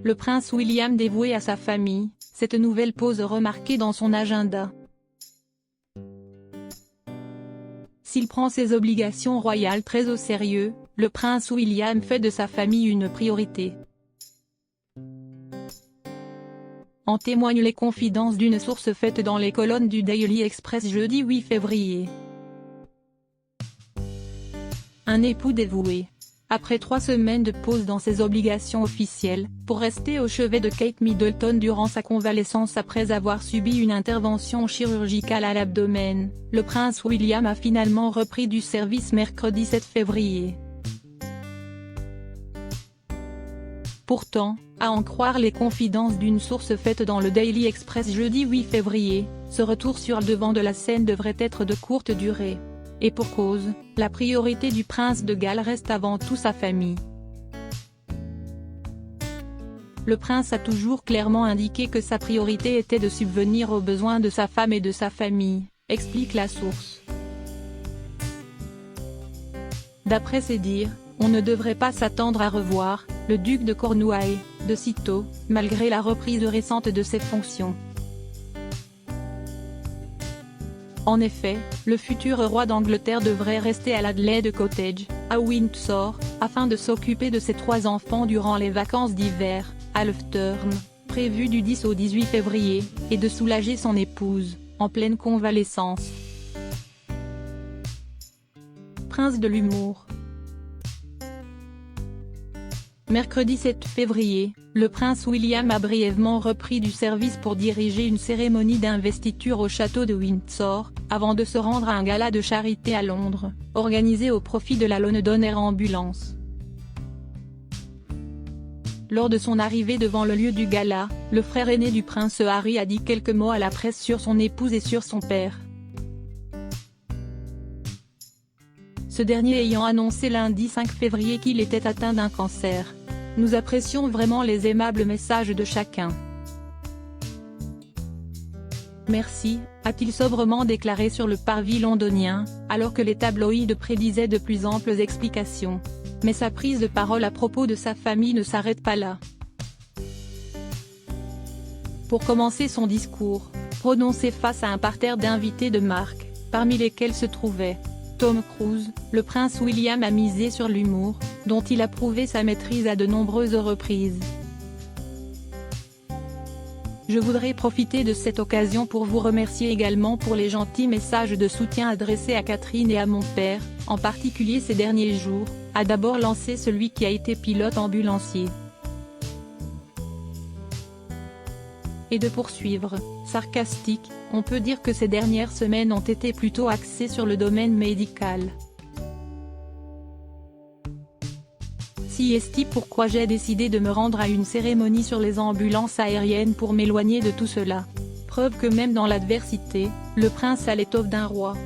Le prince William dévoué à sa famille, cette nouvelle pause remarquée dans son agenda. S'il prend ses obligations royales très au sérieux, le prince William fait de sa famille une priorité. En témoignent les confidences d'une source faite dans les colonnes du Daily Express jeudi 8 février. Un époux dévoué. Après 3 semaines de pause dans ses obligations officielles, pour rester au chevet de Kate Middleton durant sa convalescence après avoir subi une intervention chirurgicale à l'abdomen, le prince William a finalement repris du service mercredi 7 février. Pourtant, à en croire les confidences d'une source faite dans le Daily Express jeudi 8 février, ce retour sur le devant de la scène devrait être de courte durée. Et pour cause, la priorité du prince de Galles reste avant tout sa famille. Le prince a toujours clairement indiqué que sa priorité était de subvenir aux besoins de sa femme et de sa famille, explique la source. D'après ses dires, on ne devrait pas s'attendre à revoir le duc de Cornouailles de sitôt, malgré la reprise récente de ses fonctions. En effet, le futur roi d'Angleterre devrait rester à l'Adelaide Cottage, à Windsor, afin de s'occuper de ses 3 enfants durant les vacances d'hiver, à Loughturn, prévues du 10 au 18 février, et de soulager son épouse, en pleine convalescence. Prince de l'humour. Mercredi 7 février, le prince William a brièvement repris du service pour diriger une cérémonie d'investiture au château de Windsor, avant de se rendre à un gala de charité à Londres, organisé au profit de la London Air Ambulance. Lors de son arrivée devant le lieu du gala, le frère aîné du prince Harry a dit quelques mots à la presse sur son épouse et sur son père. Ce dernier ayant annoncé lundi 5 février qu'il était atteint d'un cancer. Nous apprécions vraiment les aimables messages de chacun. Merci, a-t-il sobrement déclaré sur le parvis londonien, alors que les tabloïds prédisaient de plus amples explications. Mais sa prise de parole à propos de sa famille ne s'arrête pas là. Pour commencer son discours, prononcé face à un parterre d'invités de marque, parmi lesquels se trouvait Tom Cruise, le prince William a misé sur l'humour, dont il a prouvé sa maîtrise à de nombreuses reprises. Je voudrais profiter de cette occasion pour vous remercier également pour les gentils messages de soutien adressés à Catherine et à mon père, en particulier ces derniers jours, a d'abord lancé celui qui a été pilote ambulancier. Et de poursuivre, sarcastique, on peut dire que ces dernières semaines ont été plutôt axées sur le domaine médical. Si est-il pourquoi j'ai décidé de me rendre à une cérémonie sur les ambulances aériennes pour m'éloigner de tout cela. Preuve que même dans l'adversité, le prince a l'étoffe d'un roi.